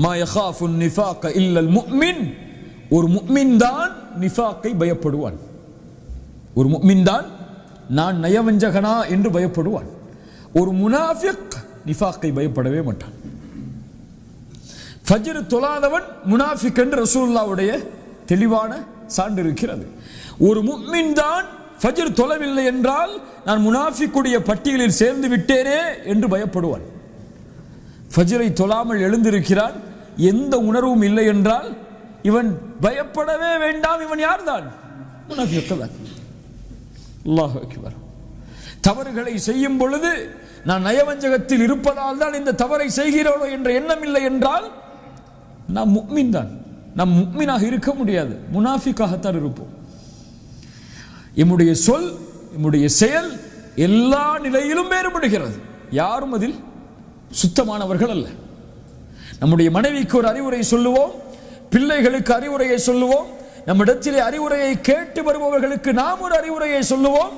மா யகாஃபுன் நிஃபாக இல்லல் முஃமின், ஒரு முஃமின் தான் நிஃபாக்கை பயப்படுவான். ஒரு முஃமின் தான் நான் நயவஞ்சகனா என்று பயப்படுவான். ஒரு முனாஃபிக் நிஃபாக்கை பயப்படவே மாட்டான். ஃபஜ்ர் தொழாதவன் முனாஃபிக் என்று ரசூலுல்லாஹ்வுடைய தெளிவான சான்று இருக்கிறது. ஒரு முஃமின் தான் ஃபஜ்ர் தொழவில்லை என்றால் நான் முனாஃபிக்குடைய பட்டியலில் சேர்ந்து விட்டேனே என்று பயப்படுவான். ஃபஜ்ரை தொழாமல் எழுந்திருக்கிறான், எந்த உணர்வும் இல்லை என்றால் இவன் பயப்படவே வேண்டாம். இவன் யார்தான்? முனாஃபிக் தான். அல்லாஹு அக்பர். தவறுகளை செய்யும் பொழுது நான் நயவஞ்சகத்தில் இருப்பதால் தான் இந்த தவறை செய்கிறோனோ என்ற எண்ணம் இல்லை என்றால் நாம் முஃமின் தான். நாம் முஃமினாக இருக்க முடியாது, முனாஃபிக்காகத்தான் இருப்போம். நம்முடைய சொல், நம்முடைய செயல் எல்லா நிலையிலும் வேறுபடுகிறது. யாரும் அதில் சுத்தமானவர்கள் அல்ல. நம்முடைய மனைவிக்கு ஒரு அறிவுரை சொல்லுவோம், பிள்ளைகளுக்கு அறிவுரையை சொல்லுவோம், நம்மிடத்திலே அறிவுரையை கேட்டு வருபவர்களுக்கு நாம் ஒரு அறிவுரையை சொல்லுவோம்.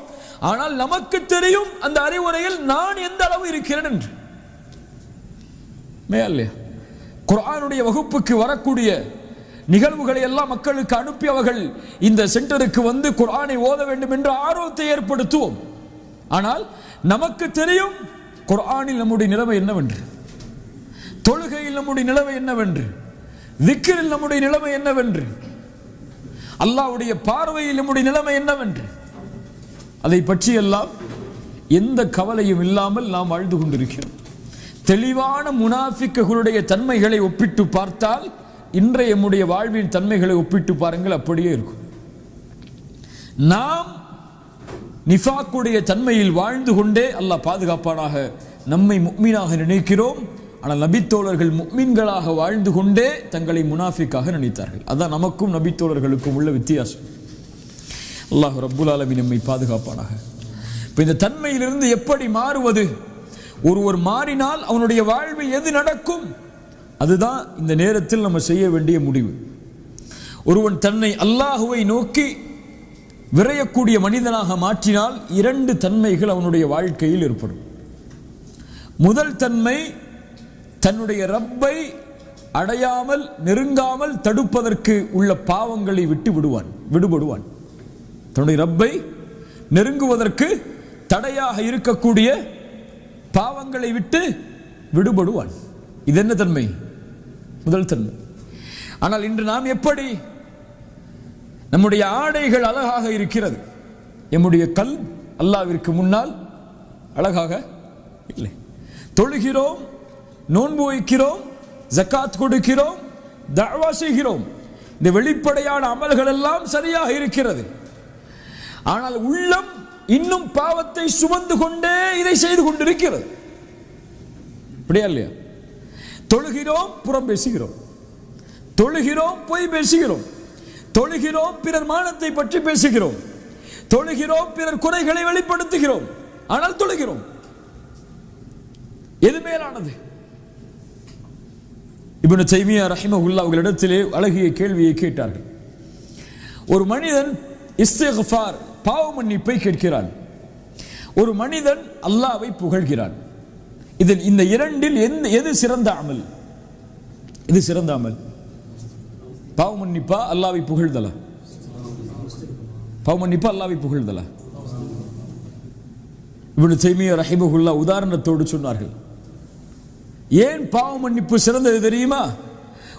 ஆனால் நமக்கு தெரியும் அந்த அறிவுரையில் நான் எந்த அளவு இருக்கிறேன் என்று. இல்லையா? குர்ஆனுடைய வகுப்புக்கு வரக்கூடிய நிகழ்வுகளை எல்லாம் மக்களுக்கு அனுப்பி அவர்கள் இந்த சென்டருக்கு வந்து குர்ஆனை ஓத வேண்டும் என்ற ஆர்வத்தை ஏற்படுத்துவோம். ஆனால் நமக்கு தெரியும் குர்ஆனில் நம்முடைய நிலைமை என்னவென்று, தொழுகையில் நம்முடைய நிலைமை என்னவென்று, திக்ரில் நம்முடைய நிலைமை என்னவென்று, அல்லாஹ்வுடைய பார்வையில் நம்முடைய நிலைமை என்னவென்று, அதை பற்றி எல்லாம் எந்த கவலையும் இல்லாமல் நாம் வாழ்ந்து கொண்டிருக்கிறோம். தெளிவான முனாஃபிக்குகளுடைய தன்மைகளை ஒப்பிட்டு பார்த்தால் இன்றைய நம்முடைய வாழ்வின் தன்மைகளை ஒப்பிட்டு பாருங்கள், அப்படியே இருக்கும். நாம் நிஃபாக்குடைய தன்மையில் வாழ்ந்து கொண்டே அல்லாஹ் பாதுகாப்பானாக நம்மை முஃமினாக நினைக்கிறோம். ஆனால் நபித்தோழர்கள் முஃமின்களாக வாழ்ந்து கொண்டே தங்களை முனாஃபிக்காக நினைத்தார்கள். அதான் நமக்கும் நபித்தோழர்களுக்கும் உள்ள வித்தியாசம். அல்லாஹ் ரப்புல் ஆலமீன் நம்மை பாதுகாப்பானாக. இப்போ இந்த தன்மையிலிருந்து எப்படி மாறுவது? ஒருவர் மாறினால் அவனுடைய வாழ்வில் எது நடக்கும்? அதுதான் இந்த நேரத்தில் நம்ம செய்ய வேண்டிய முடிவு. ஒருவன் தன்னை அல்லாஹுவை நோக்கி விரையக்கூடிய மனிதனாக மாற்றினால் இரண்டு தன்மைகள் அவனுடைய வாழ்க்கையில் ஏற்படும். முதல் தன்மை, தன்னுடைய ரப்பை அடையாமல் நெருங்காமல் தடுப்பதற்கு உள்ள பாவங்களை விட்டு விடுபடுவான். தன்னுடைய ரப்பை நெருங்குவதற்கு தடையாக இருக்கக்கூடிய பாவங்களை விட்டு விடுபடுவான். இது என்ன தன்மை? முதல் தன்மை. ஆனால் இன்று நாம் எப்படி? நம்முடைய ஆடைகள் அழகாக இருக்கிறது, நம்முடைய கல் அல்லாஹ்விற்கு முன்னால் அழகாக இல்லை. தொழுகிறோம், நோன்பு வைக்கிறோம், ஜக்காத் கொடுக்கிறோம், தஅவா செய்கிறோம், இந்த வெளிப்படையான அமல்கள் எல்லாம் சரியாக இருக்கிறது. ஆனால் உள்ளம் இன்னும் பாவத்தை சுமந்து கொண்டே இதை செய்து கொண்டிருக்கிறது. அப்படியா இல்லையா? தொழுகிறோம், புறம் பேசுகிறோம், தொழுகிறோம், பொய் பேசுகிறோம், தொழுகிறோம், பிறர் மானத்தை பற்றி பேசுகிறோம், தொழுகிறோம், பிறர் குறைகளை வெளிப்படுத்துகிறோம். ஆனால் தொழுகிறோம். எது மேலானது? இப்னு தைமியா ரஹிமஹுல்லாஹ் அவர்களிடத்திலே அழகிய கேள்வியை கேட்டார்கள். ஒரு மனிதன் இஸ்திக்ஃபார், பாவ மன்னிப்பை கேட்கிறான். ஒரு மனிதன் அல்லாஹ்வை புகழ்கிறான். இதில் இந்த இரண்டில் எது சிறந்த அமல்? இது சிறந்த அமல்? பாவ மன்னிப்பா அல்லாஹ்வை புகழ்தலா? பாவ மன்னிப்பா அல்லாஹ்வை புகழ்தலா? இப்னு தைமியா ரஹிமஹுல்லாஹ் உதாரணத்தோடு சொன்னார்கள். ஏன் பாவ மன்னிப்பு சிறந்தது தெரியுமா?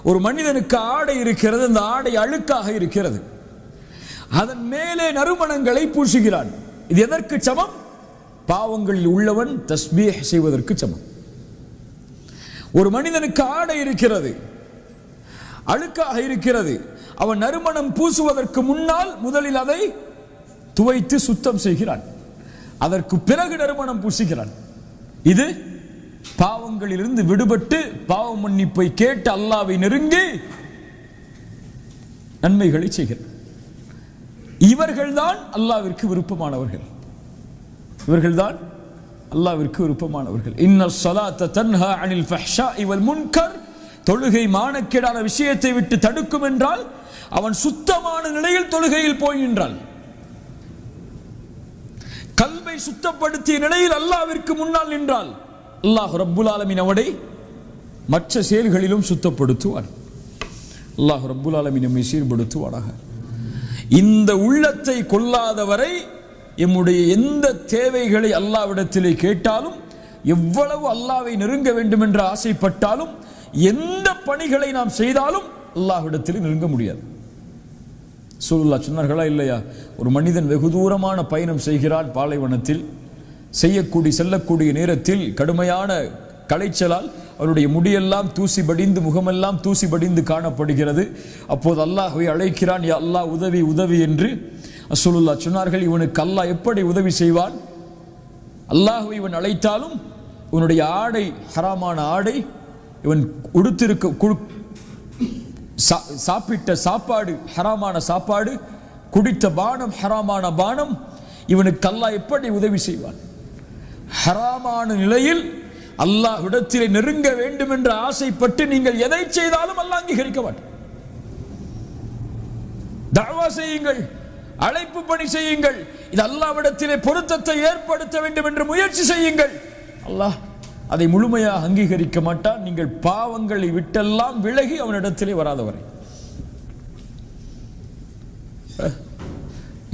ஒரு மனிதனுக்கு ஆடை இருக்கிறது, அந்த ஆடை அழுக்காக இருக்கிறது, அதன் மேலே நறுமணங்களை பூசுகிறான். இது எதற்கு சமம்? பாவங்களில் உள்ளவன் தஸ்பீஹ் செய்வதற்கு சமம். ஒரு மனிதனுக்கு ஆடை இருக்கிறது, அழுக்காக இருக்கிறது, அவன் நறுமணம் பூசுவதற்கு முன்னால் முதலில் அதை துவைத்து சுத்தம் செய்கிறான், அதற்கு பிறகு நறுமணம் பூசுகிறான். இது பாவங்களிலிருந்து விடுபட்டு பாவ மன்னிப்பை கேட்டு அல்லாஹ்வை நெருங்கி நன்மைகளை செய்கிறார். இவர்கள்தான் அல்லாஹ்விற்கு விருப்பமானவர்கள். இவர்கள்தான் அல்லாஹ்விற்கு விருப்பமானவர்கள். இன்னஸ் ஸலாத்த தன்ஹா அனில் ஃபஹ்ஷாஇ வல் முன்கர், தொழுகை மானக்கேடான விஷயத்தை விட்டு தடுக்கும் என்றால் அவன் சுத்தமான நிலையில் தொழுகையில் போகின்றான். கல்வை சுத்தப்படுத்திய நிலையில் அல்லாஹ்விற்கு முன்னால் நின்றால் அல்லாஹ் ரப்புல் ஆலமீன் அவனை மற்ற செயல்களிலும் சுத்தப்படுத்துவான். அல்லாஹ் ரப்புல் ஆலமீன் நம்மை சீர்படுத்துவானாக. இந்த உள்ளத்தை கொள்ளாதவரை எம்முடைய எந்த தேவைகளை அல்லாஹ்விடத்திலே கேட்டாலும், எவ்வளவு அல்லாஹ்வை நெருங்க வேண்டும் என்று ஆசைப்பட்டாலும், எந்த பணிகளை நாம் செய்தாலும் அல்லாஹ்விடத்தில் நெருங்க முடியாது. ஸல்லல்லாஹு சொன்னார்களா இல்லையா? ஒரு மனிதன் வெகு தூரமான பயணம் செய்கிறான், பாலைவனத்தில் செல்லக்கூடிய நேரத்தில் கடுமையான களைச்சலால் அவருடைய முடியெல்லாம் தூசி படிந்து, முகமெல்லாம் தூசி படிந்து காணப்படுகிறது. அப்போது அல்லாஹ்வை அழைக்கிறான், யா அல்லாஹ் உதவி உதவி என்று. ரசூலுல்லாஹ் சொன்னார்கள், இவனுக்கு அல்லாஹ் எப்படி உதவி செய்வான்? அல்லாஹ்வை இவன் அழைத்தாலும் இவனுடைய ஆடை ஹராமான ஆடை, இவன் உடுத்திருக்க சாப்பிட்ட சாப்பாடு ஹராமான சாப்பாடு, குடித்த பானம் ஹராமான பானம், இவனுக்கு அல்லாஹ் எப்படி உதவி செய்வான்? ஹராமான நிலையில் அல்லாஹ்விடத்திலே நெருங்க வேண்டும் என்று ஆசைப்பட்டு நீங்கள் எதை செய்தாலும் அல்லாஹ் அங்கீகரிக்க மாட்டான். தஅவா செய்யுங்கள், அழைப்பு பணி செய்யுங்கள், இது அல்லாஹ்விடத்திலே பொருத்தத்தை ஏற்படுத்த வேண்டும் என்று முயற்சி செய்யுங்கள், அல்லாஹ் அதை முழுமையாக அங்கீகரிக்க மாட்டான். நீங்கள் பாவங்களை விட்டெல்லாம் விலகி அவனிடத்திலே வராதவரை.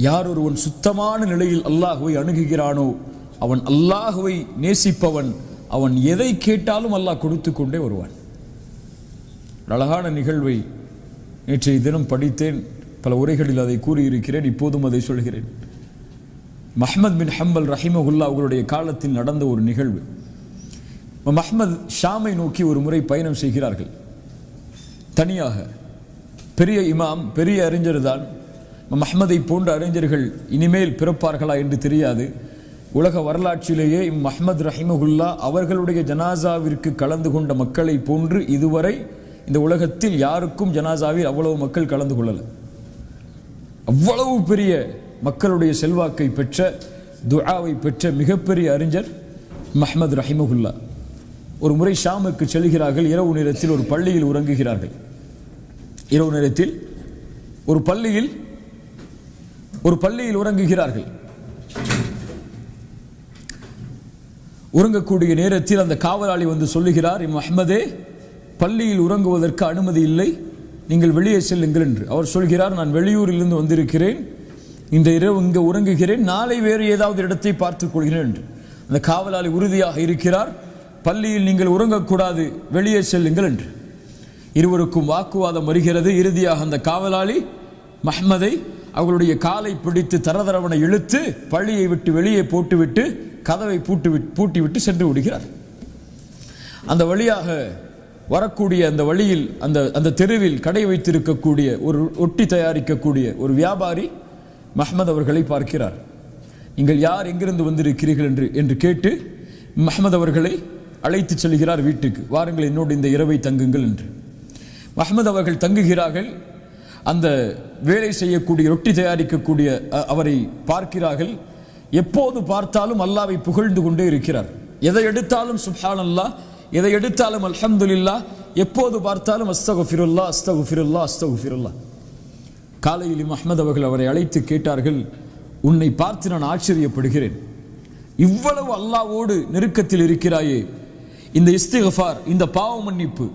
யார் ஒருவன் சுத்தமான நிலையில் அல்லாஹ்வை அணுகுகிறானோ அவன் அல்லாஹ்வை நேசிப்பவன். அவன் எதை கேட்டாலும் அல்லாஹ் கொடுத்து கொண்டே வருவான். அழகான நிகழ்வை நேற்றைய தினம் படித்தேன், பல உரைகளில் அதை கூறியிருக்கிறேன், இப்போதும் அதை சொல்கிறேன். அஹ்மத் பின் ஹம்பல் ரஹிமஹுல்லாஹ் அவர்களுடைய காலத்தில் நடந்த ஒரு நிகழ்வு. அஹ்மத் ஷாமை நோக்கி ஒரு முறை பயணம் செய்கிறார்கள் தனியாக. பெரிய இமாம், பெரிய அறிஞர் தான். அஹ்மதை போன்ற அறிஞர்கள் இனிமேல் பிறப்பார்களா என்று தெரியாது. உலக வரலாற்றிலேயே அஹ்மத் ரஹிமஹுல்லாஹ் அவர்களுடைய ஜனாசாவிற்கு கலந்து கொண்ட மக்களை போன்று இதுவரை இந்த உலகத்தில் யாருக்கும் ஜனாசாவில் அவ்வளவு மக்கள் கலந்து கொள்ளல. அவ்வளவு பெரிய மக்களுடைய செல்வாக்கை பெற்ற, துஆவை பெற்ற மிகப்பெரிய அறிஞர் அஹ்மத் ரஹிமஹுல்லாஹ். ஒரு முறை ஷாமுக்கு செல்கிறார்கள். இரவு நேரத்தில் ஒரு பள்ளியில் உறங்குகிறார்கள். இரவு நேரத்தில் ஒரு பள்ளியில் உறங்குகிறார்கள். உறங்கக்கூடிய நேரத்தில் அந்த காவலாளி வந்து சொல்லுகிறார், அஹ்மதே, பள்ளியில் உறங்குவதற்கு அனுமதி இல்லை, நீங்கள் வெளியே செல்லுங்கள் என்று. அவர் சொல்கிறார், நான் வெளியூரிலிருந்து வந்திருக்கிறேன், இந்த இரவு இங்கே உறங்குகிறேன், நாளை வேறு ஏதாவது இடத்தை பார்த்துக் கொள்கிறேன் என்று. அந்த காவலாளி உறுதியாக இருக்கிறார், பள்ளியில் நீங்கள் உறங்கக்கூடாது, வெளியே செல்லுங்கள் என்று. இருவருக்கும் வாக்குவாதம் வருகிறது. இறுதியாக அந்த காவலாளி அஹ்மதை அவர்களுடைய காலை பிடித்து தரதரவனை இழுத்து பள்ளியை விட்டு வெளியே போட்டுவிட்டு கதவை பூட்டிவிட்டு சென்று விடுகிறார். அந்த வழியாக வரக்கூடிய அந்த வழியில் அந்த தெருவில் கடை வைத்திருக்கக்கூடிய ஒரு ஒட்டி தயாரிக்கக்கூடிய ஒரு வியாபாரி அஹ்மத் அவர்களை பார்க்கிறார். நீங்கள் யார், எங்கிருந்து வந்திருக்கிறீர்கள் என்று கேட்டு அஹ்மத் அவர்களை அழைத்து செல்கிறார் வீட்டுக்கு. வாருங்கள், என்னோடு இந்த இரவை தங்குங்கள் என்று. அஹ்மத் அவர்கள் தங்குகிறார்கள். அந்த வேலை செய்யக்கூடிய ரொட்டி தயாரிக்கக்கூடிய அவரை பார்க்கிறார்கள். எப்போது பார்த்தாலும் அல்லாஹ்வை புகழ்ந்து கொண்டே இருக்கிறார். எதை எடுத்தாலும் சுப்ஹானல்லாஹ், எதை எடுத்தாலும் அல்ஹம்துலில்லாஹ், எப்போது பார்த்தாலும் அஸ்தக்ஃபிருல்லாஹ் அஸ்தக்ஃபிருல்லாஹ் அஸ்தக்ஃபிருல்லாஹ். காலையில் அஹ்மத் அவர்கள் அவரை அழைத்து கேட்டார்கள், உன்னை பார்த்து நான் ஆச்சரியப்படுகிறேன், இவ்வளவு அல்லாஹ்வோடு நெருக்கத்தில் இருக்கிறாயே, இந்த இஸ்திக்ஃபார், இந்த பாவ மன்னிப்பு,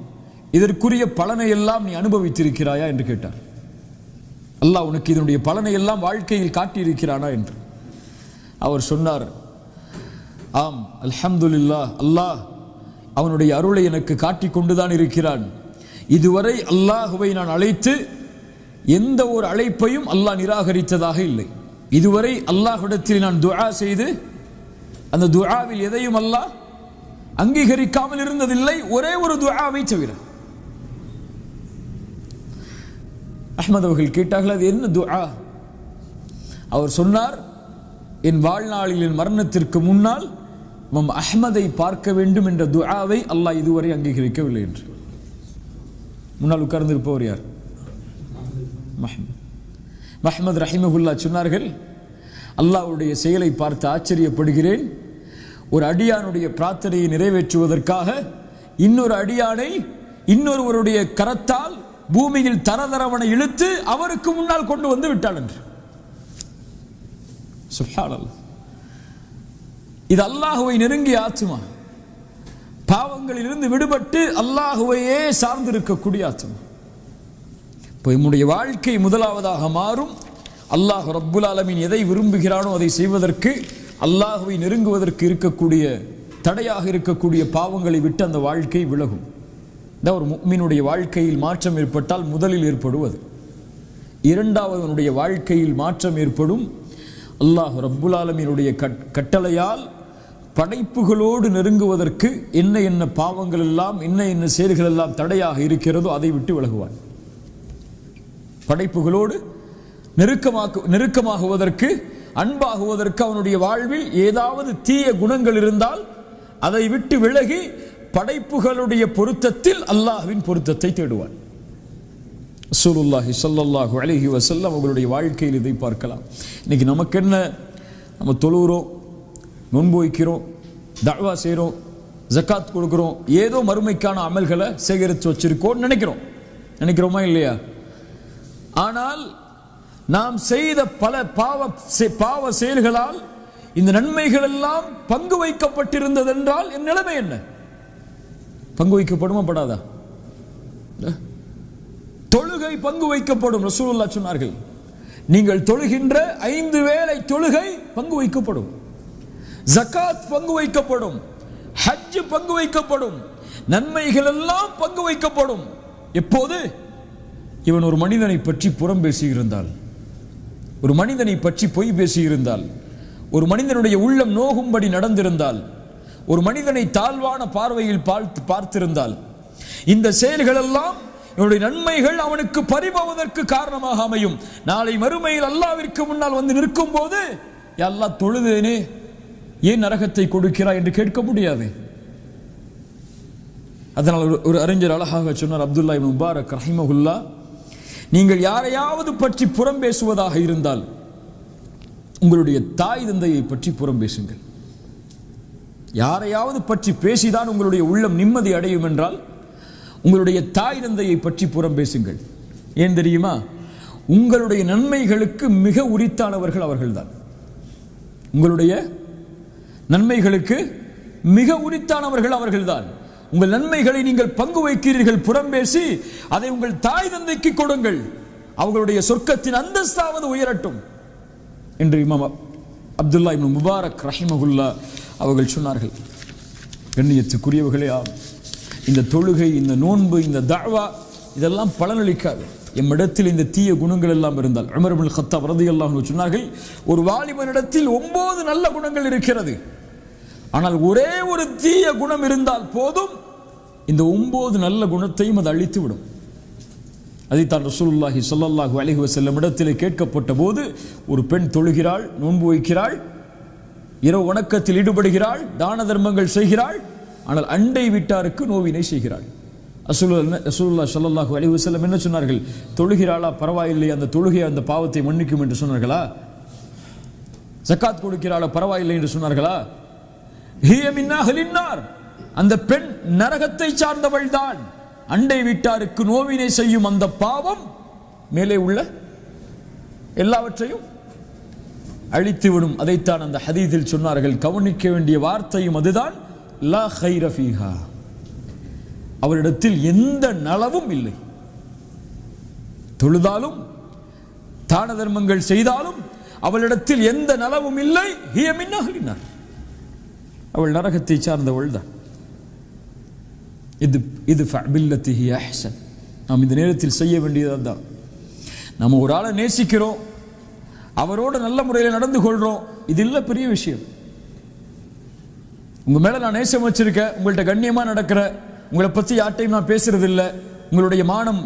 இதற்குரிய பலனை எல்லாம் நீ அனுபவித்திருக்கிறாயா என்று கேட்டார். அல்லாஹ் உனக்கு இதனுடைய பலனை எல்லாம் வாழ்க்கையில் காட்டியிருக்கிறானா என்று. அவர் சொன்னார், ஆம் அல்ஹம்துலில்லாஹ், அல்லாஹ் அவனுடைய அருளை எனக்கு காட்டிக் கொண்டுதான் இருக்கிறான். இதுவரை அல்லாஹுவை நான் அழைத்து எந்த ஒரு அழைப்பையும் அல்லாஹ் நிராகரித்ததாக இல்லை. இதுவரை அல்லாஹ்விடத்தில் நான் துஆ செய்து அந்த துஆவில் எதையும் அல்லாஹ் அங்கீகரிக்காமல் இருந்ததில்லை, ஒரே ஒரு துஆவை தவிர. அஹ்மத் அவர்கள் கேட்டார்கள், அது என்ன துஆ? அவர் சொன்னார், என் வாழ்நாளில் என் மரணத்திற்கு முன்னால் அஹ்மதை பார்க்க வேண்டும் என்ற துஆவை அல்லாஹ் இதுவரை அங்கீகரிக்கவில்லை என்று. முன்னால் உட்கார்ந்திருப்பவர் யார்? அஹ்மத் ரஹிமஹுல்லாஹ் சொன்னார்கள், அல்லாஹ்வுடைய செயலை பார்த்து ஆச்சரியப்படுகிறேன். ஒரு அடியானுடைய பிரார்த்தனையை நிறைவேற்றுவதற்காக இன்னொரு அடியானை இன்னொருவருடைய கரத்தால் பூமியில் தரதரவனை இழுத்து அவருக்கு முன்னால் கொண்டு வந்து விட்டாள் என்று. சுப்ஹானல்லாஹ். இது அல்லாஹ்வை நெருங்கிய ஆத்துமா. பாவங்களிலிருந்து விடுபட்டு அல்லாஹுவையே சார்ந்திருக்கக்கூடிய ஆத்மா. இப்போ நம்முடைய வாழ்க்கை முதலாவதாக மாறும். அல்லாஹ் ரப்புல் ஆலமீன் எதை விரும்புகிறானோ அதை செய்வதற்கு, அல்லாஹுவை நெருங்குவதற்கு இருக்கக்கூடிய தடையாக இருக்கக்கூடிய பாவங்களை விட்டு அந்த வாழ்க்கை விலகும். இந்த ஒரு முஃமினுடைய வாழ்க்கையில் மாற்றம் ஏற்பட்டால் முதலில் ஏற்படுவது. இரண்டாவது, அவனுடைய வாழ்க்கையில் மாற்றம் ஏற்படும் அல்லாஹ் ரப்புல் ஆலமீனுடைய கட்டளையால் படைப்புகளோடு நெருங்குவதற்கு என்ன என்ன பாவங்கள் எல்லாம், என்ன செயல்கள் எல்லாம் தடையாக இருக்கிறதோ அதை விட்டு விலகுவான். படைப்புகளோடு நெருக்கமாகுவதற்கு, அன்பாகுவதற்கு அவனுடைய வாழ்வில் ஏதாவது தீய குணங்கள் இருந்தால் அதை விட்டு விலகி படைப்புகளுடைய பொருத்தத்தில் அல்லாஹ்வின் பொருத்தத்தை தேடுவான். ரசூலுல்லாஹி ஸல்லல்லாஹு அலைஹி வஸல்லம் அவர்களுடைய வாழ்க்கையில் இதை பார்க்கலாம். இன்னைக்கு நமக்கு என்ன, நம்ம தொழுகிறோம், நோன்பு வைக்கிறோம், தஅவா செய்கிறோம், ஜக்காத் கொடுக்கிறோம், ஏதோ மறுமைக்கான அமல்களை சேகரித்து வச்சிருக்கோம் நினைக்கிறோமா இல்லையா? ஆனால் நாம் செய்த பல பாவ செயல்களால் இந்த நன்மைகள் எல்லாம் பங்கு வைக்கப்பட்டிருந்தது என்றால் என் நிலைமை என்ன? பங்கு வைக்கப்படுமா படாதா? தொழுகை பங்கு வைக்கப்படும். ரசூலுல்லாஹ் சொன்னார்கள், நீங்கள் தொழுகின்ற 5 வேளை தொழுகை பங்கு வைக்கப்படும், ஜகாத் பங்கு வைக்கப்படும், ஹஜ் பங்கு வைக்கப்படும், நன்மைகள் எல்லாம் பங்கு வைக்கப்படும். எப்போது? இவன் ஒரு மனிதனை பற்றி புறம் பேசியிருந்தால், ஒரு மனிதனை பற்றி பொய் பேசியிருந்தால், ஒரு மனிதனுடைய உள்ளம் நோகும்படி நடந்திருந்தால், ஒரு மனிதனை தாழ்வான பார்வையில் பார்த்திருந்தால், இந்த செயல்கள் எல்லாம் இவனுடைய நன்மைகள் அவனுக்கு பறிபோவதற்கு காரணமாக அமையும். நாளை மறுமையில் அல்லாஹ்விற்கு முன்னால் வந்து நிற்கும் போது, யா அல்லாஹ் தொழுதேனே, ஏன் நரகத்தை கொடுக்கிறாய் என்று கேட்க முடியாது. அதனால் ஒரு அறிஞர் அழகாக சொன்னார், அப்துல்லா இப்னு முபாரக் ரஹிமஹுல்லா, நீங்கள் யாரையாவது பற்றி புறம் பேசுவதாக இருந்தால் உங்களுடைய தாய் தந்தையை பற்றி புறம் பேசுங்கள். யாரையாவது பற்றி பேசிதான் உங்களுடைய உள்ளம் நிம்மதி அடையும் என்றால் உங்களுடைய தாய் தந்தையை பற்றி புறம் பேசுங்கள். ஏன் தெரியுமா? உங்களுடைய நன்மைகளுக்கு மிக உரித்தானவர்கள் அவர்கள்தான். உங்களுடைய நன்மைகளுக்கு மிக உரித்தானவர்கள் அவர்கள்தான். உங்கள் நன்மைகளை நீங்கள் பங்கு வைக்கிறீர்கள் புறம் பேசி, அதை உங்கள் தாய் தந்தைக்கு கொடுங்கள், அவர்களுடைய சொர்க்கத்தின் அந்தஸ்தாவது உயரட்டும் என்று இமாம் அப்துல்லா இப்னு முபாரக் ரஹிமஹுல்லா அவர்கள் சொன்னார்கள். கண்ணியத்துக்குரியவர்களே, இந்த தொழுகை, இந்த நோன்பு, இந்த தஅவா இதெல்லாம் பலனளிக்காது. எம்மிடத்தில் இந்த தீய குணங்கள் எல்லாம் இருந்தால், உமர் இப்னு கத்தாப் ரலியல்லாஹு அன்ஹு சொன்னார்கள், ஒரு வாலிபனிடத்தில் 9 நல்ல குணங்கள் இருக்கிறது, ஆனால் ஒரே ஒரு தீய குணம் இருந்தால் போதும், இந்த 9 நல்ல குணத்தையும் அது அழித்து விடும். அதைத்தான் ரசூலுல்லாஹி ஸல்லல்லாஹு அலைஹி வஸல்லம் இடத்திலே கேட்கப்பட்ட போது, ஒரு பெண் தொழுகிறாள், நோன்பு வைக்கிறாள், இரவு வணக்கத்தில் ஈடுபடுகிறாள், தான தர்மங்கள் செய்கிறாள், ஆனால் அண்டை வீட்டாருக்கு நோவினை செய்கிறாள். ரசூலுல்லாஹி ஸல்லல்லாஹு அலைஹி வஸல்லம் என்ன சொன்னார்கள்? தொழுகிறாளா, பரவாயில்லை, அந்த தொழுகை அந்த பாவத்தை மன்னிக்கும் என்று சொன்னார்களா? ஜகாத் கொடுக்கிறாளா, பரவாயில்லை என்று சொன்னார்களா? ஹிய மின் அஹ்லின் நார், அந்த பெண் நரகத்தை சார்ந்தவள் தான். அண்டை வீட்டாருக்கு நோவினை செய்யும் அந்த பாவம் மேலே உள்ள எல்லாவற்றையும் அழித்துவிடும். அதைத்தான் அந்த ஹதீஸில் சொன்னார்கள். கவனிக்க வேண்டிய வார்த்தையும் அதுதான், லா கைர ஃபீஹா, அவரிடத்தில் எந்த நலவும் இல்லை. தொழுதாலும் தான தர்மங்கள் செய்தாலும் அவளிடத்தில் எந்த நலவும் இல்லை. ஹிய மின் அஹ்லின் நார், அவள் நரகத்தை சார்ந்தவள் தான். இது ஃபஅபில்லத்திஹி அஹ்சன். நாம் இந்த நேரத்தில் செய்ய வேண்டியது தான். நம்ம ஒரு ஆளை நேசிக்கிறோம், அவரோட நல்ல முறையில் நடந்து கொள்றோம், இது இல்லை பெரிய விஷயம். உங்க மேல நான் நேசம் வச்சிருக்கேன், உங்கள்கிட்ட கண்ணியமா நடக்கிற, உங்களை பற்றி யார்ட்டையும் நான் பேசுறது இல்லை, உங்களுடைய மானம்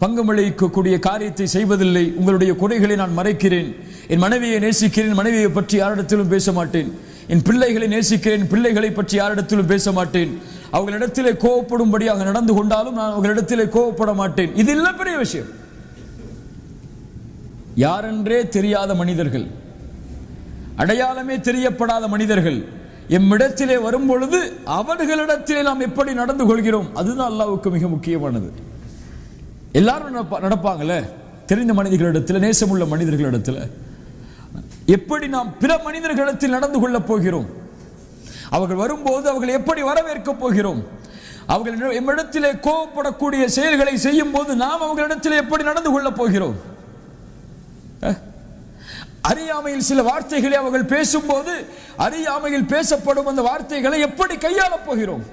பங்கமளிக்கக்கூடிய காரியத்தை செய்வதில்லை, உங்களுடைய குறைகளை நான் மறைக்கிறேன், என் மனைவியை நேசிக்கிறேன், மனைவியை பற்றி யாரிடத்திலும் பேச மாட்டேன், என் பிள்ளைகளை நேசிக்கிறேன், பிள்ளைகளை பற்றி யாரிடத்திலும் பேச மாட்டேன், அவர்களிடத்திலே கோவப்படும்படியாக நடந்து கொண்டாலும் நான் அவர்களிடத்திலே கோவப்பட மாட்டேன். இது இல்லை பெரிய விஷயம். யாரென்றே தெரியாத மனிதர்கள், அடையாளமே தெரியப்படாத மனிதர்கள் எம்மிடத்திலே வரும் பொழுது அவர்களிடத்திலே நாம் எப்படி நடந்து கொள்கிறோம், அதுதான் அல்லாஹ்வுக்கு மிக முக்கியமானது. எல்லாரும் நடப்பாங்களே, தெரிந்த மனிதர்களிடத்தில், நேசமுள்ள மனிதர்களிடத்தில் எப்படி நாம் பிற மனிதர்களிடத்தில் நடந்து கொள்ளப் போகிறோம், அவர்கள் வரும்போது அவர்கள் எப்படி வரவேற்கப் போகிறோம்? அவர்கள் எம்மிடத்திலே கோபப்படக்கூடிய செயல்களை செய்யும் போது நாம் அவர்களிடத்தில் எப்படி நடந்து கொள்ளப் போகிறோம்? அறியாமையில் சில வார்த்தைகளை அவர்கள் பேசும்போது அறியாமையில் பேசப்படும் அந்த வார்த்தைகளை எப்படி கையாளப் போகிறோம்?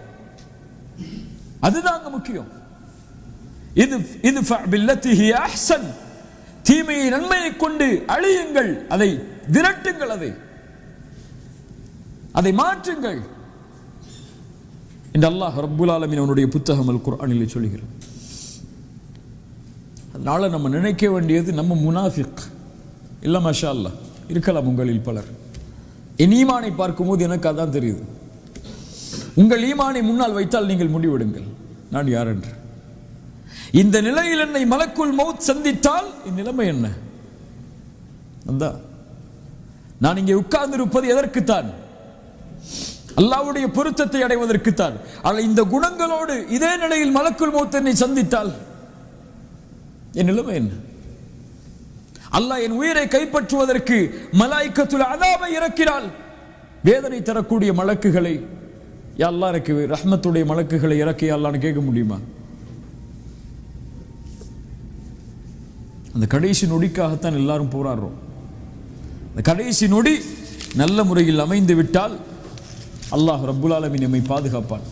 அதுதான் முக்கியம். இது பில்லத்திஹி அஹ்சன், தீமையை நன்மையை கொண்டு அழியுங்கள், அதை விரட்டுங்கள், அதை மாற்றுங்கள் என்று அல்லாஹ் ரப்புல் ஆலமீன் அவனுடைய புத்தகம் அல் குர்ஆனிலே சொல்கிறார். அதனால நம்ம நினைக்க வேண்டியது, நம்ம முனாஃபிக் இல்ல, மாஷா அல்லாஹ் இருக்கலாம் உங்களில் பலர். என் ஈமானை பார்க்கும்போது எனக்கு அதான் தெரியுது. உங்கள் ஈமானை முன்னால் வைத்தால் நீங்கள் முடிவெடுங்கள் நான் யார் என்று. இந்த நிலையில் என்னை மலக்குல் மௌத் சந்தித்தால் என் நிலைமை என்ன? அதான் நான் இங்கே உட்கார்ந்து இருப்பது எதற்குத்தான்? அல்லாஹ்வுடைய பொருத்தத்தை அடைவதற்குத்தான். ஆனால் இந்த குணங்களோடு இதே நிலையில் மலக்குல் மௌத் என்னை சந்தித்தால் என் நிலைமை என்ன? அல்லாஹ் என் உயிரை கைப்பற்றுவதற்கு மலாயிக்கத்துல் அஸாபை இறக்கினால், வேதனை தரக்கூடிய மலக்குகளை யா அல்லாஹ் இறக்கி, ரஹ்மத்துடைய மலக்குகளை இறக்கி அல்லாஹ்னு கேட்க முடியுமா? அந்த கடைசி நொடிக்காகத்தான் எல்லாரும் போராடுறோம். அந்த கடைசி நொடி நல்ல முறையில் அமைந்து விட்டால் அல்லாஹ் ரப்புல் ஆலமீன் நம்மை பாதுகாப்பான்.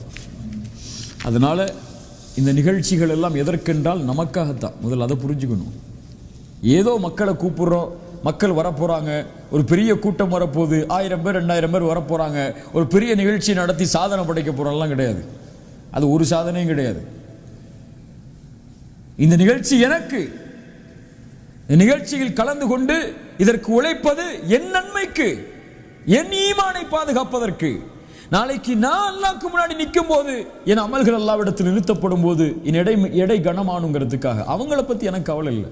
அதனால இந்த நிகழ்ச்சிகள் எல்லாம் எதற்கென்றால் நமக்காகத்தான். முதல்ல அதை புரிஞ்சுக்கணும். ஏதோ மக்களை கூப்பிடுறோம், மக்கள் வரப்போறாங்க, ஒரு பெரிய கூட்டம் வரப்போகுது, 1000 பேர் 2000 பேர் வரப்போறாங்க, ஒரு பெரிய நிகழ்ச்சி நடத்தி சாதனை படைக்க போறோம்லாம் கிடையாது. அது ஒரு சாதனையும் கிடையாது. இந்த நிகழ்ச்சி எனக்கு, நிகழ்ச்சியில் கலந்து கொண்டு இதற்கு உழைப்பது என் நன்மைக்கு, என் ஈமானை பாதுகாப்பதற்கு. நாளைக்கு நான் அல்லாஹ்வுக்கு முன்னாடி நிற்கும் போது என் அமல்கள் அல்லாஹ்விடத்தில் நிறுத்தப்படும் போது என் எடை கனமானுங்கிறதுக்காக அவங்கள பத்தி எனக்கு கவலை இல்லை.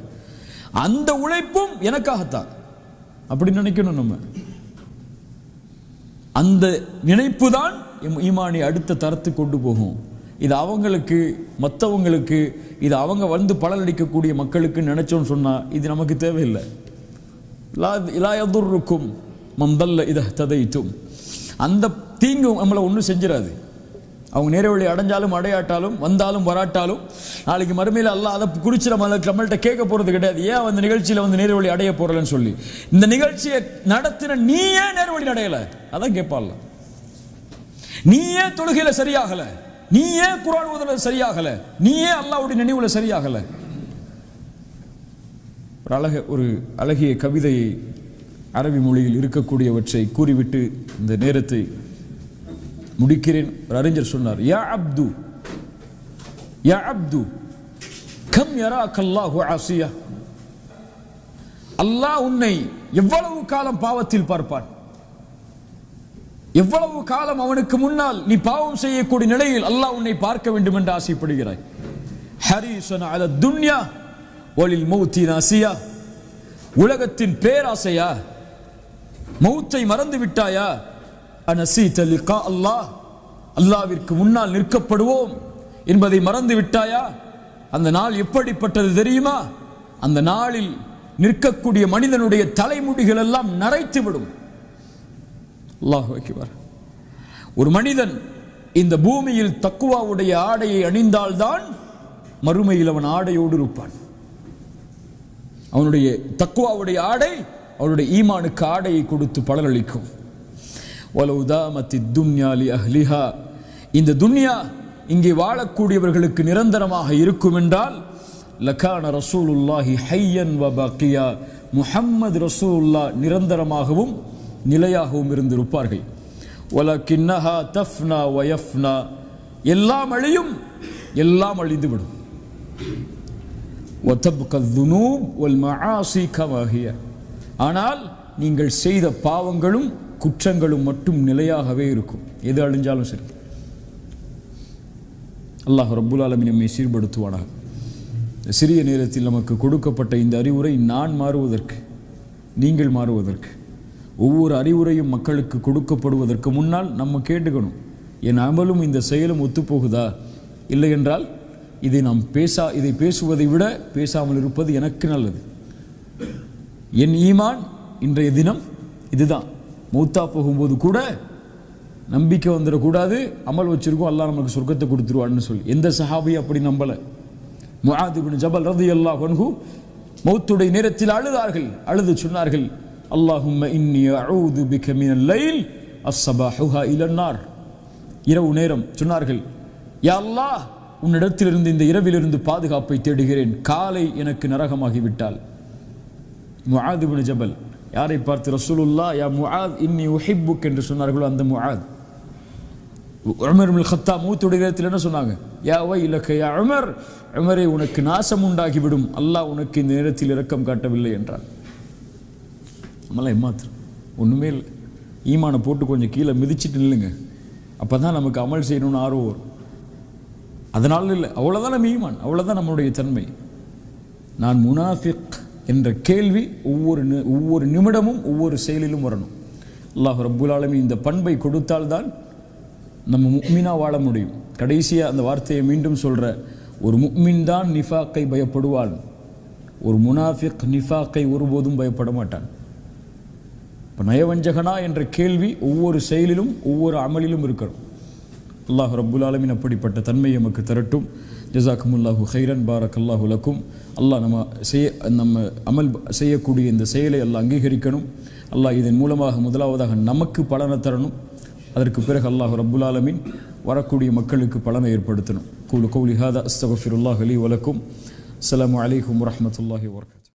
அந்த உழைப்பும் எனக்காகத்தான் அப்படி நினைக்கணும். நம்ம அந்த நினைப்பு தான் ஈமானை அடுத்த தரத்து கொண்டு போகும். இது அவங்களுக்கு, மற்றவங்களுக்கு, இது அவங்க வந்து பலனளிக்கக்கூடிய மக்களுக்கு நினைச்சோன்னு சொன்னா இது நமக்கு தேவையில்லை. லா யதுர்ருக்கும் மன் தல்ல இதா ததைத்தும், அந்த தீங்கு நம்மளை ஒன்றும் செஞ்சிடாது. அவங்க நேர வழி அடைஞ்சாலும் அடையாட்டாலும், வந்தாலும் வராட்டாலும், நாளைக்கு மறுமையில் அல்லாஹ் அதை குறித்து நம்மள்கிட்ட கேட்க போறது கிடையாது. ஏன் அந்த நிகழ்ச்சியில் வந்து நேர வழி அடைய போறலன்னு சொல்லி. இந்த நிகழ்ச்சியை நடத்தின நீ ஏன் நேர வழி அடையல, அதான் கேட்பான்ல. நீ ஏன் தொழுகையில சரியாகல, நீ ஏன் குர்ஆன் ஓதுல சரியாகல, நீ ஏன் அல்லாஹ்வுடைய நினைவுல சரியாகல. ஒரு அழகிய கவிதையை அரபி மொழியில் இருக்கக்கூடியவற்றை கூறிவிட்டு இந்த நேரத்தை முடிக்கிறேன். ஒரு அறிஞர் சொன்னார், யா அப்து யா அப்து கம் யராக அல்லாஹு ஆசியா, அல்லாஹ் உன்னை எவ்வளவு காலம் பாவத்தில் பார்ப்பான், எவ்வளவு காலம் அவனுக்கு முன்னால் நீ பாவம் செய்யக்கூடிய நிலையில் அல்லாஹ் உன்னை பார்க்க வேண்டும் என்று ஆசைப்படுகிறாய். ஹரீஸன் அல துன்யா வலில் மௌத்தி நாசியா, உலகத்தின் பேராசையா, மௌத்தை மறந்து விட்டாயா? அனசீத லிகா அல்லாஹ், அல்லாஹ்விற்கு முன்னால் நிற்கப்படுவோம் என்பதை மறந்து விட்டாயா? அந்த நாள் எப்படிப்பட்டது தெரியுமா? அந்த நாளில் நிற்கக்கூடிய மனிதனுடைய தலைமுடிகள் எல்லாம் நரைத்து விடும். அல்லாஹு அக்பர். ஒரு மனிதன் இந்த பூமியில் தக்குவாவுடைய ஆடையை அணிந்தால்தான் மறுமையில் அவன் ஆடையோடு இருப்பான். அவனுடைய தக்குவாவுடைய ஆடை அவனுடைய ஈமானுக்கு ஆடையை கொடுத்து பலனளிக்கும். வலவு தாமத்தி துன்யா லி அஹ்லிஹா, இந்த துன்யா இங்கே வாழக்கூடியவர்களுக்கு நிரந்தரமாக இருக்கும் என்றால் லகான ரசூலுல்லாஹி ஹய்யன் வ பாக்கியா, முஹம்மது ரசூலுல்லாஹ் நிரந்தரமாகவும் நிலையாகவும் இருந்திருப்பார்கள். வலகின்னஹா தஃப்னா வ யஃப்னா, எல்லாம் அழியும், எல்லாம் அழிந்துவிடும். வதப்க الذنوب والمعاصي كما هي, ஆனால் நீங்கள் செய்த பாவங்களும் குற்றங்களும் மட்டும் நிலையாகவே இருக்கும். எது அழிஞ்சாலும் சரி. அல்லாஹ் ரப்புல் ஆலமீன் நம்மை சீர்படுத்துவானாக. சிறிய நேரத்தில் நமக்கு கொடுக்கப்பட்ட இந்த அறிவுரை நான் மாறுவதற்கு, நீங்கள் மாறுவதற்கு, ஒவ்வொரு அறிவுரையும் மக்களுக்கு கொடுக்கப்படுவதற்கு முன்னால் நம்ம கேட்டுக்கணும், என் அமலும் இந்த செயலும் ஒத்துப்போகுதா? இல்லை என்றால் இதை பேசுவதை விட பேசாமல் இருப்பது எனக்கு நல்லது. என் ஈமான் இன்றைய தினம் இதுதான். மௌத்தா போகும்போது கூட நம்பிக்கை வந்துடக்கூடாது, அமல் வச்சிருக்கோம் அல்லாஹ் நமக்கு சொர்க்கத்தை கொடுத்துருவான்னு சொல்லி. எந்த சஹாபி அப்படி நம்பலை. முஆத் இப்னு ஜபல் ரலியல்லாஹு அன்ஹு மௌத்துடைய நேரத்தில் அழுதார்கள். அழுது சொன்னார்கள், அல்லாஹும்ம இன்னி அஊது பிக மினல் லைல் அஸ்ஸபாஹுஹா இலன்னார். இரவு நேரம் சொன்னார்கள், யா அல்லாஹ் உன்னிடத்திலிருந்து இந்த இரவிலிருந்து பாதுகாப்பை தேடுகிறேன், காலை எனக்கு நரகமாகிவிட்டால். முஆத் இப்னு ஜபல் யாரை பார்த்து ரசூலுல்லாஹ் யா முஆத் இன்னி உஹிப்புக் என்று சொன்னார்களோ அந்த முஆத். உமர் இப்னு கத்தாப் மௌத்துடைய நேரத்தில் என்ன சொன்னாங்க? யா வைலக யா உமர், உமரே உனக்கு நாசம் உண்டாகிவிடும், அல்லாஹ் உனக்கு இந்த நேரத்தில் இரக்கம் காட்டவில்லை என்றார். நம்மளாம் ஏமாத்திரம் ஒன்றுமே இல்லை. ஈமானை போட்டு கொஞ்சம் கீழே மிதிச்சுட்டு நில்லுங்க, அப்போ தான் நமக்கு அமல் செய்யணும்னு ஆர்வம் வரும். அதனால இல்லை, அவ்வளோதான் நம்ம ஈமான், அவ்வளோதான் நம்மளுடைய தன்மை. நான் முனாஃபிக் என்ற கேள்வி ஒவ்வொரு நிமிடமும் ஒவ்வொரு செயலிலும் வரணும். அல்லாஹ் ரப்புல் ஆலமீன் இந்த பண்பை கொடுத்தால்தான் நம்ம முஃமினா வாழ முடியும். கடைசியாக அந்த வார்த்தையை மீண்டும் சொல்கிற, ஒரு முஃமின் தான் நிஃபாக்கை பயப்படுவான், ஒரு முனாஃபிக் நிஃபாக்கை ஒருபோதும் பயப்பட மாட்டான். இப்போ நயவஞ்சகனா என்ற கேள்வி ஒவ்வொரு செயலிலும் ஒவ்வொரு அமலிலும் இருக்கணும். அல்லாஹ் ரப்புல் ஆலமீன் அப்படிப்பட்ட தன்மை நமக்கு தரட்டும். ஜஸாக்குமுல்லாஹு ஹைரன், பாரக்கல்லாஹு லக்கும். அல்லாஹ் நம்ம அமல் செய்யக்கூடிய இந்த செயலை அல்லாஹ் அங்கீகரிக்கணும். அல்லாஹ் இதன் மூலமாக முதலாவதாக நமக்கு பலனை தரணும். அதற்கு பிறகு அல்லாஹ் ரப்புல் ஆலமீன் வரக்கூடிய மக்களுக்கு பலனை ஏற்படுத்தணும். கூலு கௌலி ஹாதா அஸ்தக்ஃபிருல்லாஹ் லீ வ லக்கும். அஸ்ஸலாமு அலைக்கும் வரஹ்மத்துல்லாஹி வபரகாத்துஹு.